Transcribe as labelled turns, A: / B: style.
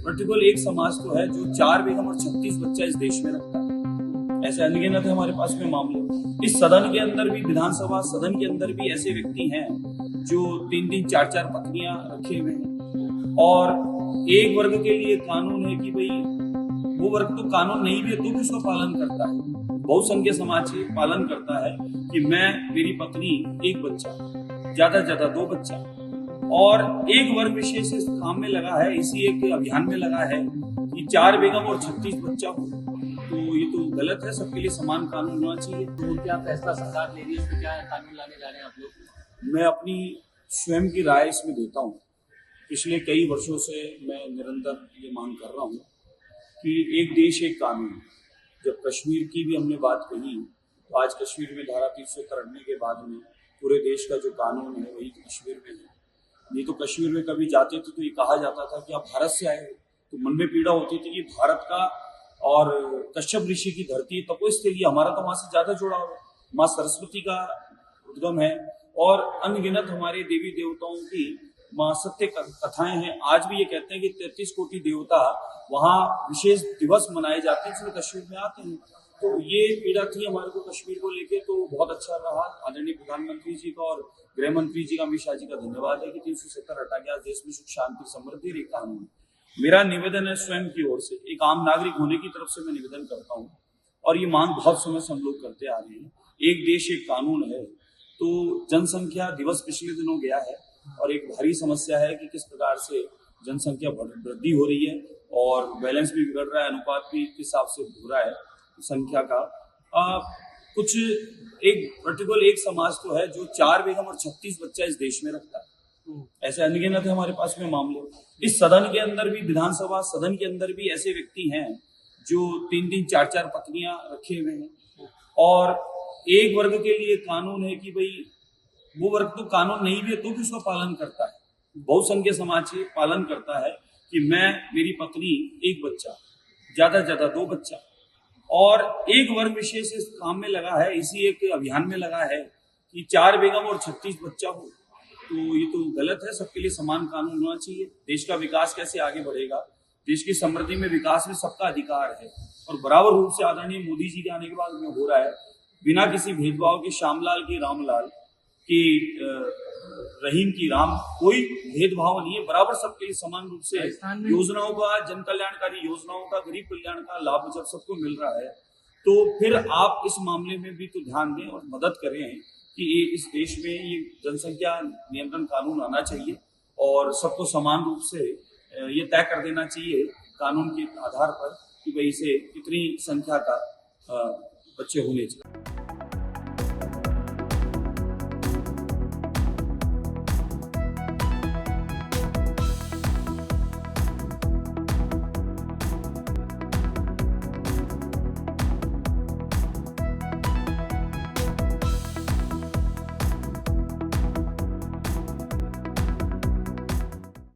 A: Particular एक समाज तो है जो 4 बेगम और 36 बच्चा इस देश में रखता है। ऐसे अनगिनत है हमारे पास में मामले। इस सदन के अंदर भी, विधानसभा सदन के अंदर भी ऐसे व्यक्ति हैं जो 3-3, 4-4 पत्नियां रखे हुए हैं। और एक वर्ग के लिए कानून है कि भाई वो वर्ग तो कानून नहीं भी है तो भी उसका पालन करता है। बहुसंख्य समाज पालन करता है कि मैं, मेरी पत्नी, एक बच्चा, ज्यादा से ज्यादा 2 बच्चा। और एक वर्ग विशेष इस काम में लगा है, इसी एक अभियान में लगा है कि 4 बेगम और 36 बच्चा हो। तो ये तो गलत है, सबके लिए समान कानून होना चाहिए।
B: तो क्या फैसला सरकार ले रही है, इसमें क्या कानून लाने जा रहे हैं आप लोग?
A: मैं अपनी स्वयं की राय इसमें देता हूँ। पिछले कई वर्षों से मैं निरंतर ये मांग कर रहा हूँ कि एक देश एक कानून। जब कश्मीर की भी हमने बात कही तो आज कश्मीर में धारा 370 हटने के बाद में पूरे देश का जो कानून है वही कश्मीर में है। नहीं तो कश्मीर में कभी जाते थे तो ये कहा जाता था कि आप भारत से आए हो, तो मन में पीड़ा होती थी कि भारत का और कश्यप ऋषि की धरती तपोस्थली, हमारा तो वहां से ज्यादा जुड़ाव है। माँ सरस्वती का उद्गम है और अनगिनत हमारे देवी देवताओं की माँ सत्य कथाएं हैं। आज भी ये कहते हैं कि 33 कोटि देवता वहाँ विशेष दिवस मनाए जाते हैं, इसलिए कश्मीर में आते हैं। तो ये पीड़ा थी हमारे को कश्मीर को लेके, तो बहुत अच्छा रहा। आदरणीय प्रधानमंत्री जी का और गृह मंत्री जी का, अमित शाह जी का धन्यवाद है कि 370 हटा के आज देश में सुख शांति समृद्धि और एक कानून। मेरा निवेदन है स्वयं की ओर से, एक आम नागरिक होने की तरफ से मैं निवेदन करता हूँ और ये मांग बहुत समय से हम लोग करते आ रहे हैं। एक देश एक कानून है। तो जनसंख्या दिवस पिछले दिनों गया है और एक भारी समस्या है कि किस प्रकार से जनसंख्या वृद्धि हो रही है और बैलेंस भी बिगड़ रहा है, अनुपात भी किस हिसाब से हो रहा है संख्या का। कुछ एक पर्टिकुलर एक समाज तो है जो 4 बेगम और 36 बच्चा इस देश में रखता है। ऐसे अनगिनत है हमारे पास में मामले। इस सदन के अंदर भी, विधानसभा सदन के अंदर भी ऐसे व्यक्ति हैं जो 3-3, 4-4 पत्नियां रखे हुए हैं। और एक वर्ग के लिए कानून है कि भाई वो वर्ग तो कानून नहीं भी है तो भी उसका पालन करता है। बहुसंख्य समाज पालन करता है कि मैं, मेरी पत्नी, एक बच्चा, ज्यादा से ज्यादा 2 बच्चा। और एक वर्ग विशेष इस काम में लगा है, इसी एक अभियान में लगा है कि 4 बेगम और 36 बच्चा हो। तो ये तो गलत है, सबके लिए समान कानून होना चाहिए। देश का विकास कैसे आगे बढ़ेगा, देश की समृद्धि में, विकास में सबका अधिकार है और बराबर रूप से आदरणीय मोदी जी के आने के बाद में हो रहा है, बिना किसी भेदभाव के। श्यामलाल की रामलाल की, रहीम की राम, कोई भेदभाव नहीं है, बराबर सबके लिए समान रूप से योजनाओं का, जन कल्याणकारी योजनाओं का, गरीब कल्याण का लाभ जब सबको मिल रहा है तो फिर आप इस मामले में भी तो ध्यान दें और मदद करें कि इस देश में ये जनसंख्या नियंत्रण कानून आना चाहिए और सबको समान रूप से ये तय कर देना चाहिए कानून के आधार पर कि भाई इसे कितनी संख्या का बच्चे होने चाहिए।